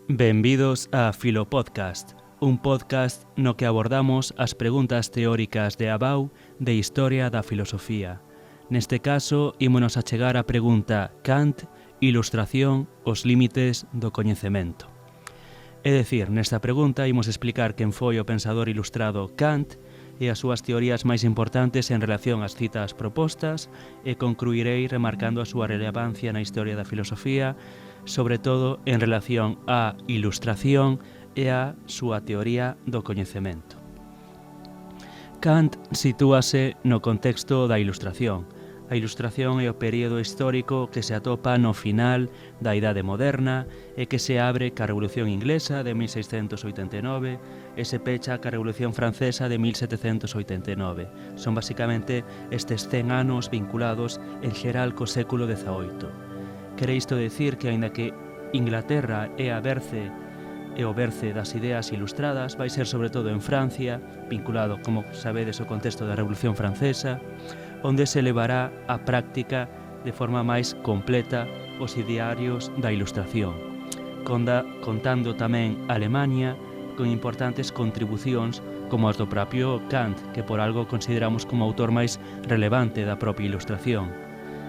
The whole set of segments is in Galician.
Benvidos a Filopodcast, un podcast no que abordamos as preguntas teóricas de Abau de Historia da Filosofía. Neste caso, ímonos a chegar á pregunta Kant, Ilustración, os límites do coñecemento. É dicir, nesta pregunta imos explicar quen foi o pensador ilustrado Kant e as súas teorías máis importantes en relación ás citas propostas e concluirei remarcando a súa relevancia na historia da filosofía, sobre todo en relación á ilustración e á súa teoría do coñecemento. Kant sitúase no contexto da Ilustración. A Ilustración é o período histórico que se atopa no final da Idade Moderna e que se abre ca Revolución Inglesa de 1689 e se pecha ca Revolución Francesa de 1789. Son basicamente estes 100 anos vinculados en xeral co século XVIII. Quere isto decir que, aínda que Inglaterra é o berce das ideas ilustradas, vai ser sobre todo en Francia, vinculado, como sabedes, ao contexto da Revolución Francesa, onde se levará á práctica de forma máis completa os idearios da Ilustración, contando tamén Alemania con importantes contribucións como as do propio Kant, que por algo consideramos como autor máis relevante da propia Ilustración,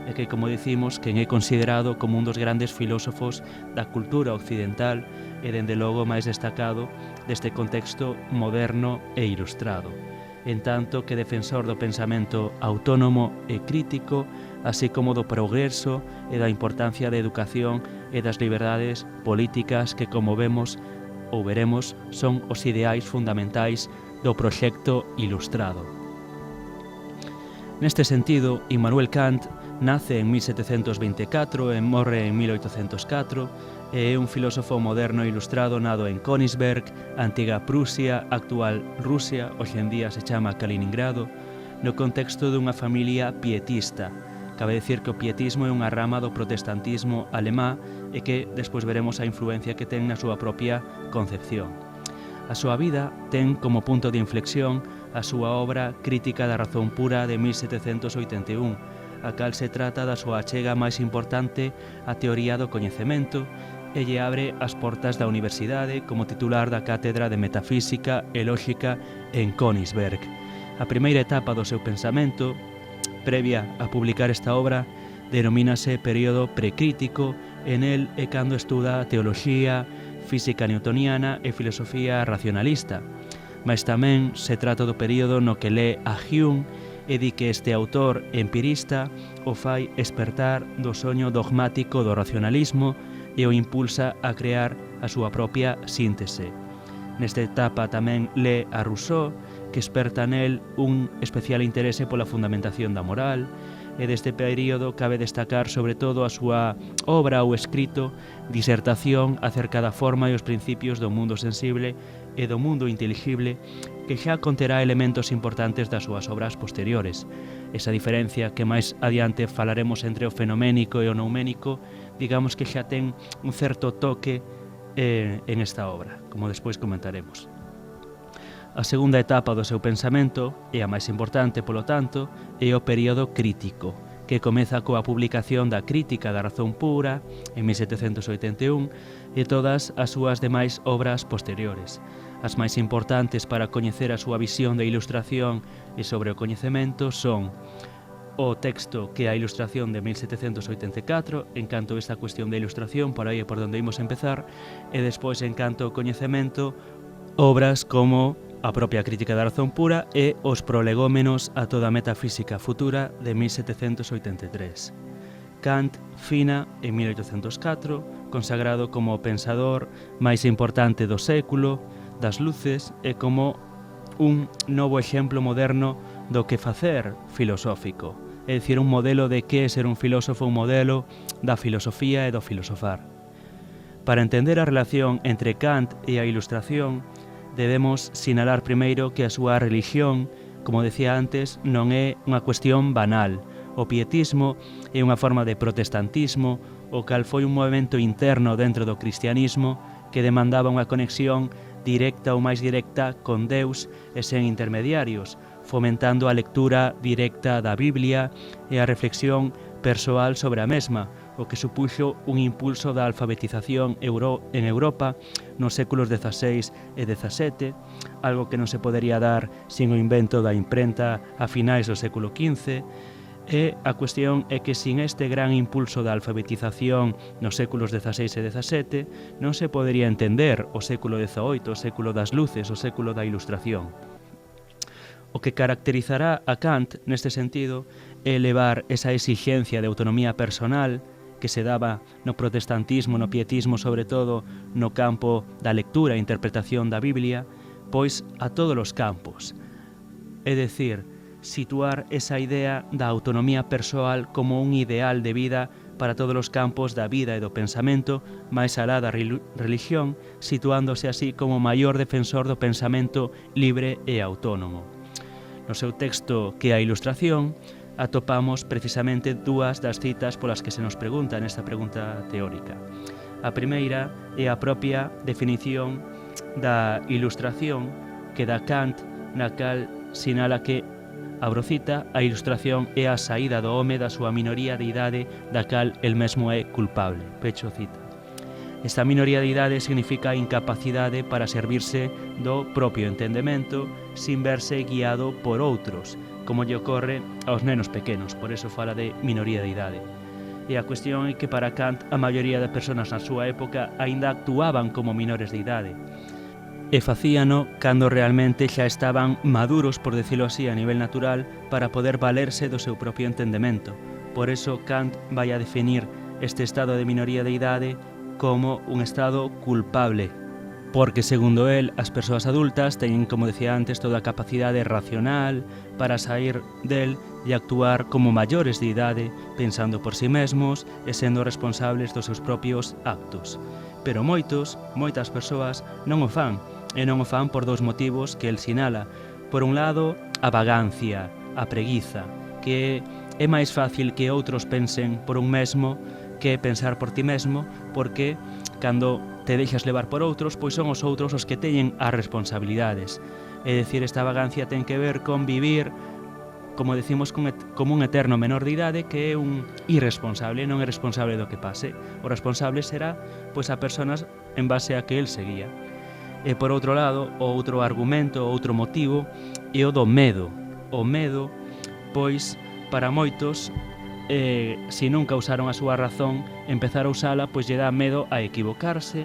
e que, como dicimos, quen é considerado como un dos grandes filósofos da cultura occidental e, dende logo, máis destacado deste contexto moderno e ilustrado, en tanto que defensor do pensamento autónomo e crítico, así como do progreso e da importancia da educación e das liberdades políticas que, como vemos ou veremos, son os ideais fundamentais do proxecto ilustrado. Neste sentido, Immanuel Kant nace en 1724 e morre en 1804 e é un filósofo moderno ilustrado nado en Königsberg, antiga Prusia, actual Rusia, hoxe en día se chama Kaliningrado, no contexto dunha familia pietista. Cabe decir que o pietismo é unha rama do protestantismo alemá e que despois veremos a influencia que ten na súa propia concepción. A súa vida ten como punto de inflexión a súa obra Crítica da razón pura de 1781, a cal se trata da súa achega máis importante á teoría do coñecemento e lle abre as portas da universidade como titular da Cátedra de Metafísica e Lógica en Königsberg. A primeira etapa do seu pensamento, previa a publicar esta obra, denomínase período precrítico, en el é cando estuda teoloxía, física newtoniana e filosofía racionalista. Mais tamén se trata do período no que lee a Hume e di que este autor empirista o fai espertar do soño dogmático do racionalismo e o impulsa a crear a súa propia síntese. Nesta etapa tamén lee a Rousseau, que esperta nel un especial interese pola fundamentación da moral, e deste período cabe destacar sobre todo a súa obra ou escrito Disertación acerca da forma e os principios do mundo sensible e do mundo inteligible, que xa conterá elementos importantes das súas obras posteriores. Esa diferencia que máis adiante falaremos entre o fenoménico e o nouménico, digamos que xa ten un certo toque en esta obra, como despois comentaremos. A segunda etapa do seu pensamento, e a máis importante, polo tanto, é o período crítico, que comeza coa publicación da Crítica da razón pura en 1781 e todas as súas demais obras posteriores. As máis importantes para coñecer a súa visión da Ilustración e sobre o coñecemento son o texto que é a Ilustración de 1784, en canto a esta cuestión da Ilustración, por aí é por onde imos empezar, e despois, en canto ao coñecemento, obras como a propia Crítica da razón pura e os prolegómenos a toda a metafísica futura de 1783. Kant fina en 1804, consagrado como o pensador máis importante do século, das luces e como un novo exemplo moderno do que facer filosófico, é dicir, un modelo de que é ser un filósofo, un modelo da filosofía e do filosofar. Para entender a relación entre Kant e a Ilustración, debemos sinalar primeiro que a súa religión, como decía antes, non é unha cuestión banal. O pietismo é unha forma de protestantismo, o cal foi un movimento interno dentro do cristianismo que demandaba unha conexión directa ou máis directa con Deus e sen intermediarios, fomentando a lectura directa da Biblia e a reflexión persoal sobre a mesma, o que supuxo un impulso da alfabetización en Europa nos séculos XVI e XVII, algo que non se podería dar sin o invento da imprenta a finais do século XV, e a cuestión é que sin este gran impulso da alfabetización nos séculos XVI e XVII non se podería entender o século XVIII, o século das luces, o século da ilustración. O que caracterizará a Kant neste sentido é elevar esa exigencia de autonomía personal que se daba no protestantismo, no pietismo, sobre todo no campo da lectura e interpretación da Biblia, pois a todos os campos. É dicir, situar esa idea da autonomía persoal como un ideal de vida para todos os campos da vida e do pensamento, máis alá da religión, situándose así como o maior defensor do pensamento libre e autónomo. No seu texto Que a Ilustración, atopamos precisamente dúas das citas polas que se nos pregunta nesta pregunta teórica. A primeira é a propia definición da ilustración que dá Kant, na cal sinala que, abro cita, a ilustración é a saída do home da súa minoría de idade da cal el mesmo é culpable. Pecho cita. Esta minoría de idade significa a incapacidade para servirse do propio entendemento sin verse guiado por outros, como lle ocorre aos nenos pequenos, por eso fala de minoría de idade. E a cuestión é que para Kant a maioría de persoas na súa época aínda actuaban como menores de idade, e facíano cando realmente xa estaban maduros, por decirlo así, a nivel natural, para poder valerse do seu propio entendemento. Por eso Kant vai a definir este estado de minoría de idade como un estado culpable, porque, segundo él, as persoas adultas teñen, como decía antes, toda a capacidade racional para sair del e actuar como maiores de idade, pensando por si mesmos e sendo responsables dos seus propios actos. Pero moitas persoas non o fan, e non o fan por dous motivos que el sinala. Por un lado, a vagancia, a preguiza, que é máis fácil que outros pensen por un mesmo que pensar por ti mesmo, porque cando te deixas levar por outros, pois son os outros os que teñen as responsabilidades. É dicir, esta vagancia ten que ver con vivir, como decimos, como un eterno menor de idade que é un irresponsable, non é responsable do que pase. O responsable será pois a persoas en base a que el seguía. E por outro lado, o outro argumento, o outro motivo é o do medo. O medo, pois, para moitos, se nunca usaron a súa razón, empezar a usala, pois lle dá medo a equivocarse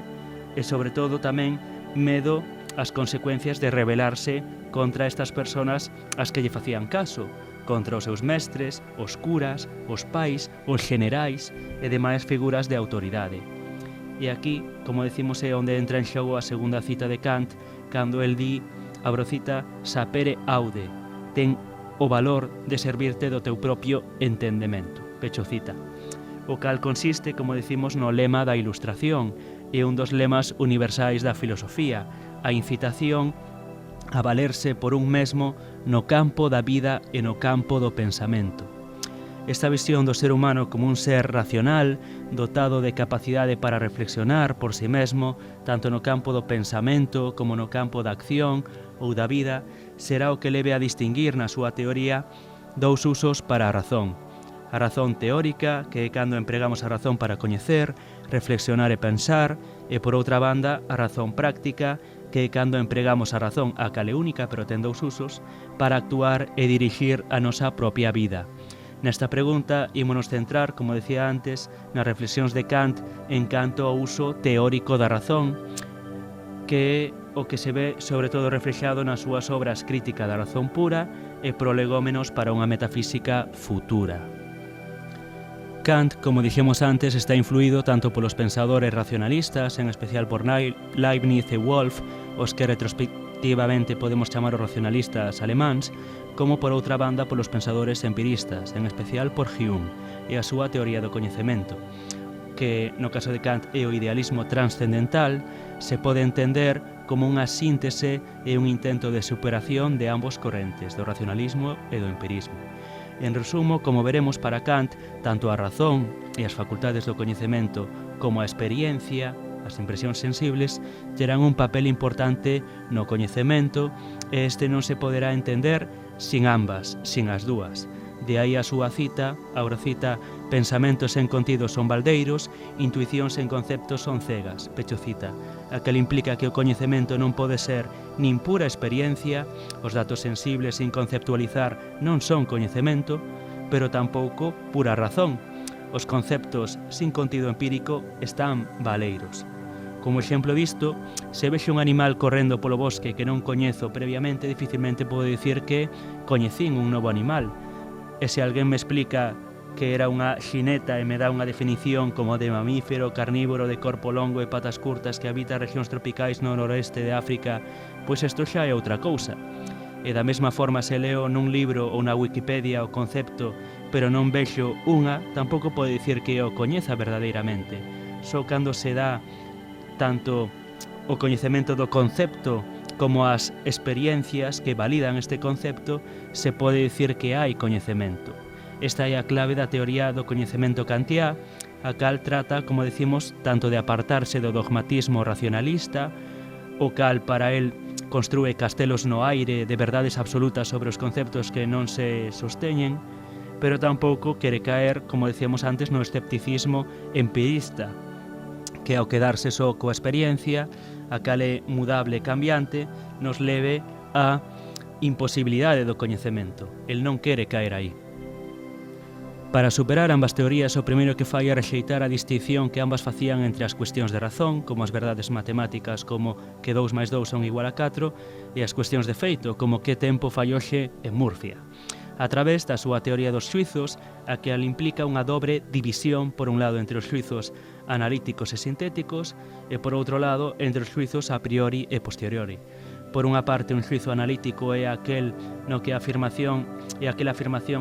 e, sobre todo, tamén medo ás consecuencias de rebelarse contra estas persoas ás que lle facían caso, contra os seus mestres, os curas, os pais, os generais e demais figuras de autoridade. E aquí, como decimos, é onde entra en xogo a segunda cita de Kant, cando el di, abro cita, sapere aude, ten o valor de servirte do teu propio entendemento. Pecho cita. O cal consiste, como decimos, no lema da ilustración, e un dos lemas universais da filosofía, a incitación a valerse por un mesmo no campo da vida e no campo do pensamento. Esta visión do ser humano como un ser racional, dotado de capacidade para reflexionar por si mesmo, tanto no campo do pensamento como no campo da acción ou da vida, será o que leve a distinguir na súa teoría dous usos para a razón. A razón teórica, que é cando empregamos a razón para coñecer, reflexionar e pensar, e por outra banda, a razón práctica, que é cando empregamos a razón, a cal é única, pero ten dous usos, para actuar e dirixir a nosa propia vida. Nesta pregunta, ímonos centrar, como decía antes, nas reflexións de Kant en canto ao uso teórico da razón, que é o que se ve sobre todo reflexado nas súas obras Crítica da razón pura e Prolegómenos para unha metafísica futura. Kant, como dijemos antes, está influído tanto polos pensadores racionalistas, en especial por Leibniz e Wolff, os que retrospectivamente podemos chamar os racionalistas alemáns, como por outra banda polos pensadores empiristas, en especial por Hume e a súa teoría do coñecemento, que no caso de Kant é o idealismo transcendental, se pode entender como unha síntese e un intento de superación de ambos correntes, do racionalismo e do empirismo. En resumo, como veremos, para Kant, tanto a razón e as facultades do coñecemento como a experiencia, as impresións sensibles, terán un papel importante no coñecemento e este non se poderá entender sin ambas, sin as dúas. De aí a súa cita, ahora cita, pensamentos sen contidos son baldeiros, intuicións sen conceptos son cegas, pecho cita. Aquel implica que o coñecemento non pode ser nin pura experiencia, os datos sensibles sin conceptualizar non son coñecemento, pero tampouco pura razón. Os conceptos sin contido empírico están baleiros. Como exemplo disto, se vexe un animal correndo polo bosque que non coñezo previamente, dificilmente podo dicir que coñecín un novo animal. E se alguén me explica que era unha xineta e me dá unha definición como de mamífero carnívoro de corpo longo e patas curtas que habita regións tropicais no noroeste de África, pois isto xa é outra cousa. E da mesma forma, se leo nun libro ou na Wikipedia o concepto, pero non vexo unha, tampouco pode dicir que o coñeza verdadeiramente. Só cando se dá tanto o coñecemento do concepto como as experiencias que validan este concepto, se pode dicir que hai coñecemento. Esta é a clave da teoría do coñecemento kantiá, a cal trata, como decimos, tanto de apartarse do dogmatismo racionalista, o cal para el construe castelos no aire de verdades absolutas sobre os conceptos que non se sosteñen, pero tampouco quere caer, como decíamos antes, no escepticismo empirista, que ao quedarse só coa experiencia, a cal é mudable e cambiante, nos leve á imposibilidade do coñecemento. El non quere caer aí. Para superar ambas teorías, o primeiro que fai é rexeitar a distinción que ambas facían entre as cuestións de razón, como as verdades matemáticas, como que 2 máis 2 son igual a 4, e as cuestións de feito, como que tempo fai hoxe en Murcia. A través da súa teoría dos xuizos, a que implica unha dobre división, por un lado, entre os xuizos analíticos e sintéticos, e por outro lado, entre os xuizos a priori e posteriori. Por unha parte, un xuizo analítico é aquel no que a afirmación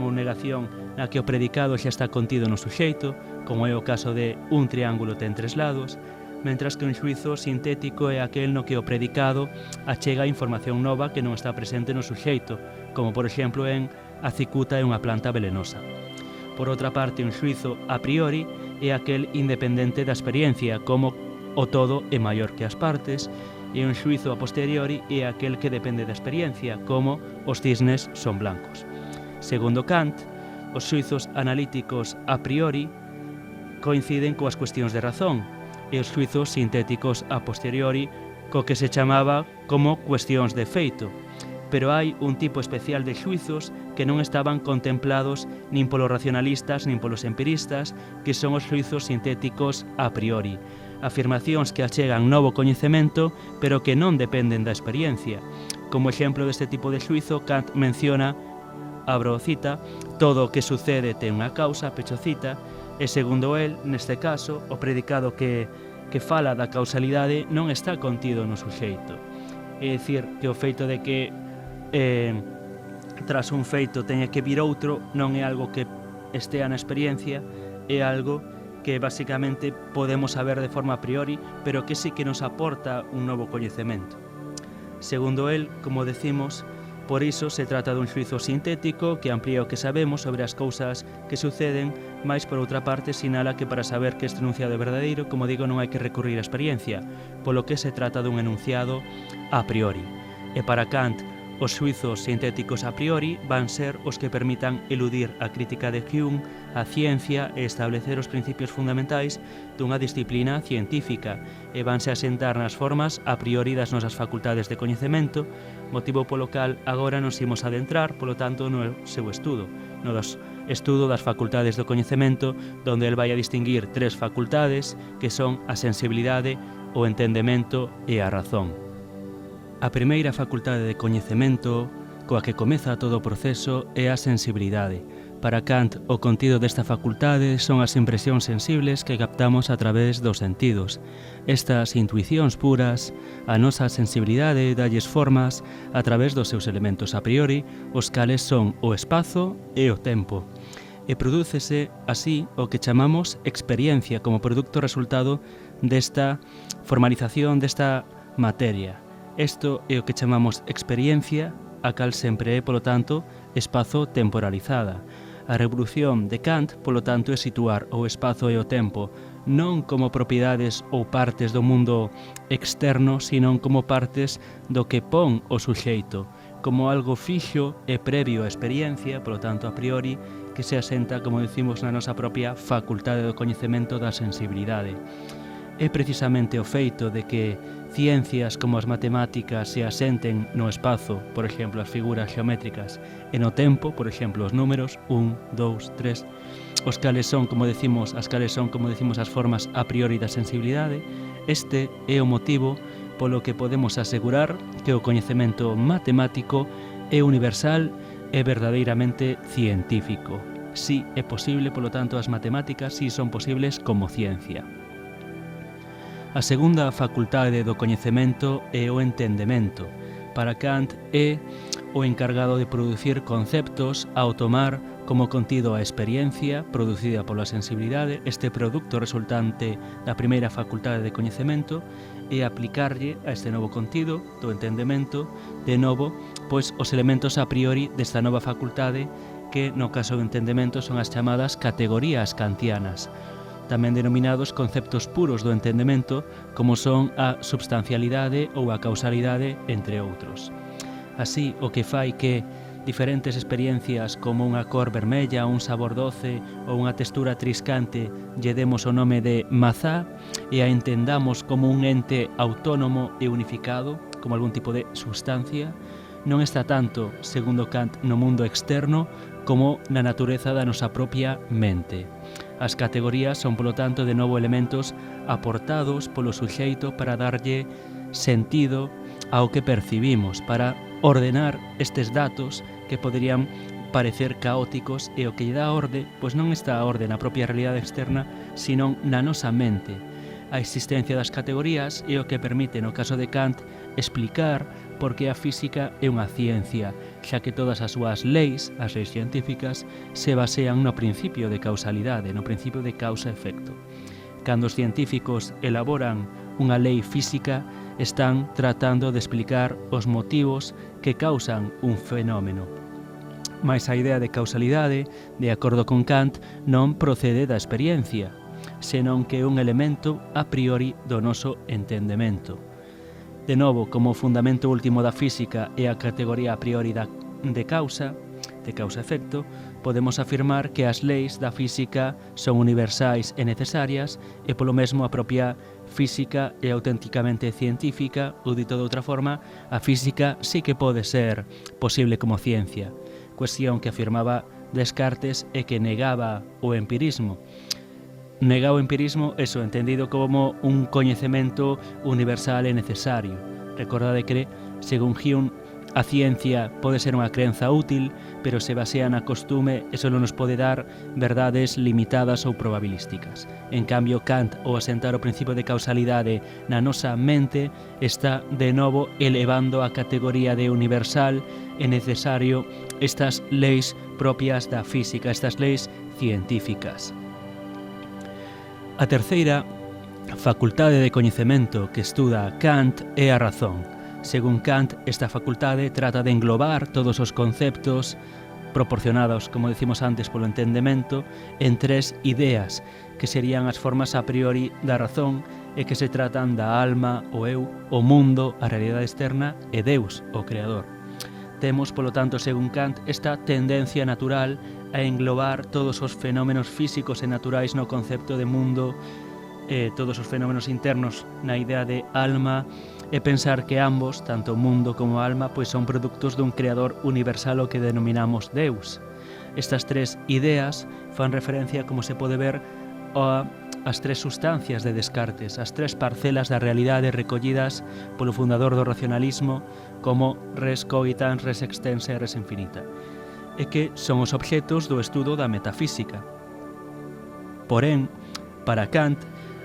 ou negación na que o predicado xa está contido no suxeito, como é o caso de un triángulo ten 3 lados, mentras que un xuizo sintético é aquel no que o predicado achega información nova que non está presente no suxeito, como por exemplo en a cicuta é unha planta velenosa. Por outra parte, un xuizo a priori é aquel independente da experiencia, como o todo é maior que as partes, e un xuizo a posteriori é aquel que depende da experiencia, como os cisnes son blancos. Segundo Kant, os xuizos analíticos a priori coinciden coas cuestións de razón, e os xuizos sintéticos a posteriori co que se chamaba como cuestións de feito. Pero hai un tipo especial de xuizos que non estaban contemplados nin polos racionalistas nin polos empiristas, que son os xuizos sintéticos a priori. Afirmacións que achegan novo coñecemento, pero que non dependen da experiencia. Como exemplo deste tipo de xuizo, Kant menciona, abro cita, todo o que sucede ten unha causa, pecho cita, e segundo el, neste caso, o predicado que fala da causalidade non está contido no suxeito. É dicir, que o feito de que tras un feito teña que vir outro non é algo que estea na experiencia, é algo que basicamente podemos saber de forma a priori, pero que sí que nos aporta un novo coñecemento. Segundo el, como decimos, por iso se trata dun xuizo sintético que amplía o que sabemos sobre as cousas que suceden, mais por outra parte sinala que para saber que este enunciado é verdadeiro, como digo, non hai que recurrir á experiencia, polo que se trata dun enunciado a priori. E para Kant, os xuizos sintéticos a priori van ser os que permitan eludir a crítica de Hume, a ciencia e establecer os principios fundamentais dunha disciplina científica e vanse asentar nas formas a priori das nosas facultades de coñecemento, motivo polo cal agora nos imos adentrar, polo tanto, no seu estudo, no estudo das facultades do coñecemento, donde el vai a distinguir 3 facultades que son a sensibilidade, o entendemento e a razón. A primeira facultade de coñecemento coa que comeza todo o proceso é a sensibilidade. Para Kant, o contido desta facultade son as impresións sensibles que captamos a través dos sentidos. Estas intuicións puras, a nosa sensibilidade dalles formas a través dos seus elementos a priori, os cales son o espazo e o tempo. E prodúcese así o que chamamos experiencia como produto resultado desta formalización desta materia. Isto é o que chamamos experiencia, a cal sempre é, polo tanto, espazo temporalizada. A revolución de Kant, polo tanto, é situar o espazo e o tempo non como propiedades ou partes do mundo externo, sino como partes do que pon o suxeito, como algo fixo e previo á experiencia, polo tanto a priori, que se asenta, como decimos, na nosa propia facultade do coñecemento da sensibilidade. É precisamente o feito de que ciencias como as matemáticas se asenten no espazo, por exemplo, as figuras geométricas, e no tempo, por exemplo, os números 1, 2, 3, as cales son, como decimos, as formas a priori da sensibilidade. Este é o motivo polo que podemos asegurar que o coñecemento matemático é universal e verdadeiramente científico. Si é posible, polo tanto, as matemáticas si son posibles como ciencia. A segunda facultade do coñecemento é o entendemento. Para Kant é o encargado de producir conceptos ao tomar como contido a experiencia producida pola sensibilidade, este produto resultante da primeira facultade de coñecemento, e aplicarlle a este novo contido do entendemento, de novo, pois os elementos a priori desta nova facultade, que no caso do entendemento son as chamadas categorías kantianas, tamén denominados conceptos puros do entendemento, como son a substancialidade ou a causalidade, entre outros. Así, o que fai que diferentes experiencias como unha cor vermella, un sabor doce ou unha textura triscante lle demos o nome de mazá e a entendamos como un ente autónomo e unificado, como algún tipo de sustancia, non está tanto, segundo Kant, no mundo externo como na natureza da nosa propia mente. As categorías son, polo tanto, de novo elementos aportados polo suxeito para darlle sentido ao que percibimos, para ordenar estes datos que poderían parecer caóticos, e o que lle dá orde, pois non está a orde na propia realidade externa, senón na nosa mente. A existencia das categorías é o que permite, no caso de Kant, explicar por que a física é unha ciencia, xa que todas as súas leis, as leis científicas, se basean no principio de causalidade, no principio de causa-efecto. Cando os científicos elaboran unha lei física, están tratando de explicar os motivos que causan un fenómeno. Mais a idea de causalidade, de acordo con Kant, non procede da experiencia, senón que é un elemento a priori do noso entendemento. De novo, como fundamento último da física é a categoría a priori de causa-efecto, podemos afirmar que as leis da física son universais e necesarias, e polo mesmo a propia física é auténticamente científica, ou dito de outra forma, a física sí que pode ser posible como ciencia, cuestión que afirmaba Descartes e que negaba o empirismo. Nega o empirismo, eso, entendido como un coñecemento universal e necesario. Recordade que, según Hume, a ciencia pode ser unha crenza útil, pero se basea na costume e só nos pode dar verdades limitadas ou probabilísticas. En cambio, Kant, ao asentar o principio de causalidade na nosa mente, está de novo elevando a categoría de universal e necesario estas leis propias da física, estas leis científicas. A terceira facultade de coñecemento que estuda Kant é a razón. Según Kant, esta facultade trata de englobar todos os conceptos proporcionados, como decimos antes, polo entendemento, en tres ideas, que serían as formas a priori da razón e que se tratan da alma, o eu, o mundo, a realidade externa e Deus, o Creador. Temos, polo tanto, según Kant, esta tendencia natural a englobar todos os fenómenos físicos e naturais no concepto de mundo, todos os fenómenos internos na idea de alma, e pensar que ambos, tanto o mundo como a alma, pois son produtos dun creador universal o que denominamos Deus. Estas tres ideas fan referencia, como se pode ver, as tres sustancias de Descartes, as tres parcelas da realidade recollidas polo fundador do racionalismo como res cogitans, res extensa e res infinita, e que son os obxetos do estudo da metafísica. Porén, para Kant,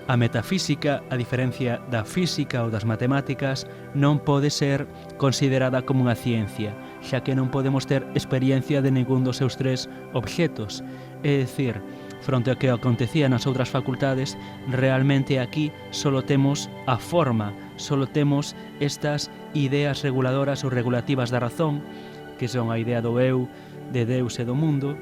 a metafísica, a diferencia da física ou das matemáticas, non pode ser considerada como unha ciencia, xa que non podemos ter experiencia de ningún dos seus tres obxetos. É dicir, fronte ao que acontecía nas outras facultades, realmente aquí só temos a forma, só temos estas ideas reguladoras ou regulativas da razón, que son a idea do eu, de Deus e do mundo,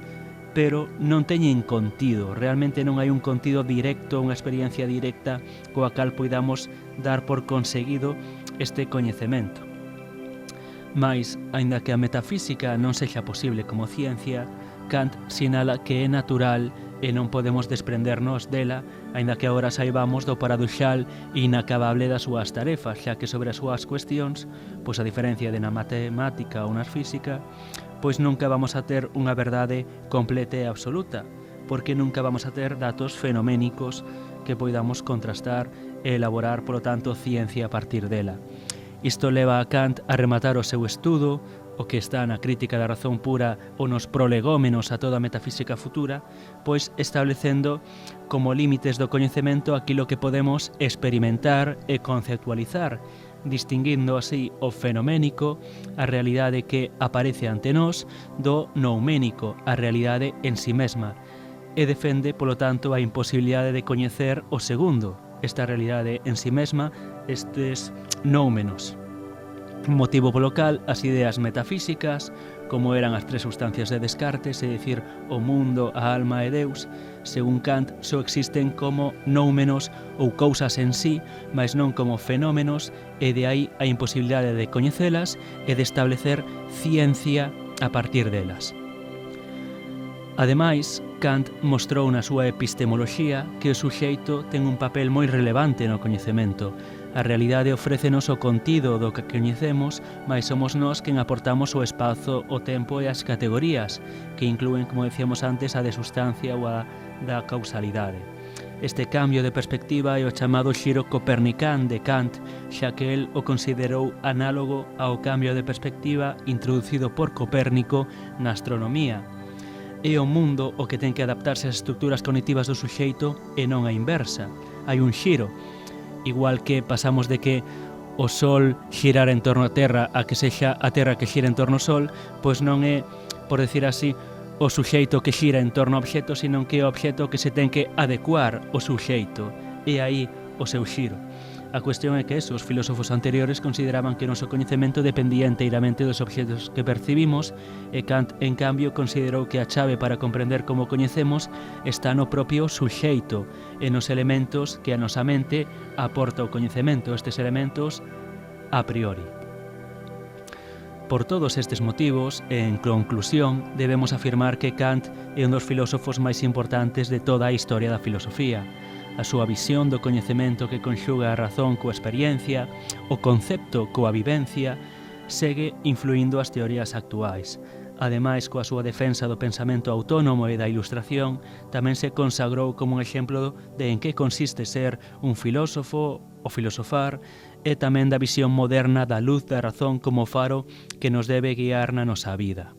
pero non teñen contido, realmente non hai un contido directo, unha experiencia directa coa cal poidamos dar por conseguido este coñecemento. Mais, aínda que a metafísica non sexa posible como ciencia, Kant sinala que é natural e non podemos desprendernos dela, aínda que agora saibamos do paradoxal e inacabable das súas tarefas, xa que sobre as súas cuestións, pois a diferencia de na matemática ou na física, pois nunca vamos a ter unha verdade completa e absoluta, porque nunca vamos a ter datos fenoménicos que poidamos contrastar e elaborar, polo tanto, ciencia a partir dela. Isto leva a Kant a rematar o seu estudo, o que está na crítica da razón pura ou nos prolegómenos a toda a metafísica futura, pois establecendo como límites do coñecemento aquilo que podemos experimentar e conceptualizar, distinguindo así o fenoménico, a realidade que aparece ante nós, do nouménico, a realidade en si mesma, e defende, polo tanto, a imposibilidade de coñecer o segundo, esta realidade en si mesma, estes noumenos. Motivo polo cal as ideas metafísicas, como eran as tres sustancias de Descartes, é dicir, o mundo, a alma e Deus, según Kant, só existen como noumenos ou cousas en sí, mas non como fenómenos, e de aí a imposibilidade de coñecelas e de establecer ciencia a partir delas. Ademais, Kant mostrou na súa epistemoloxía que o suxeito ten un papel moi relevante no coñecemento. A realidade ofrécenos o contido do que coñecemos, mas somos nós quen aportamos o espazo, o tempo e as categorías, que inclúen, como decíamos antes, a de sustancia ou a da causalidade. Este cambio de perspectiva é o chamado xiro copernicán de Kant, xa que el o considerou análogo ao cambio de perspectiva introducido por Copérnico na astronomía. É o mundo o que ten que adaptarse ás estruturas cognitivas do suxeito e non a inversa. Hai un xiro, igual que pasamos de que o Sol xirar en torno á Terra a que sexa a Terra que xira en torno ao Sol, pois non é, por decir así, o suxeito que xira en torno ao obxecto, sino que é o obxecto que se ten que adecuar ao suxeito, e aí o seu xiro. A cuestión é que os filósofos anteriores consideraban que o noso coñecemento dependía enteiramente dos obxectos que percibimos, e Kant, en cambio, considerou que a chave para comprender como coñecemos está no propio suxeito e nos elementos que a nosa mente aporta o coñecemento, estes elementos a priori. Por todos estes motivos, e en conclusión, debemos afirmar que Kant é un dos filósofos máis importantes de toda a historia da filosofía. A súa visión do coñecemento que conxuga a razón coa experiencia, o concepto coa vivencia, segue influindo as teorías actuais. Ademais, coa súa defensa do pensamento autónomo e da ilustración, tamén se consagrou como un exemplo de en que consiste ser un filósofo, o filosofar, e tamén da visión moderna da luz da razón como faro que nos debe guiar na nosa vida.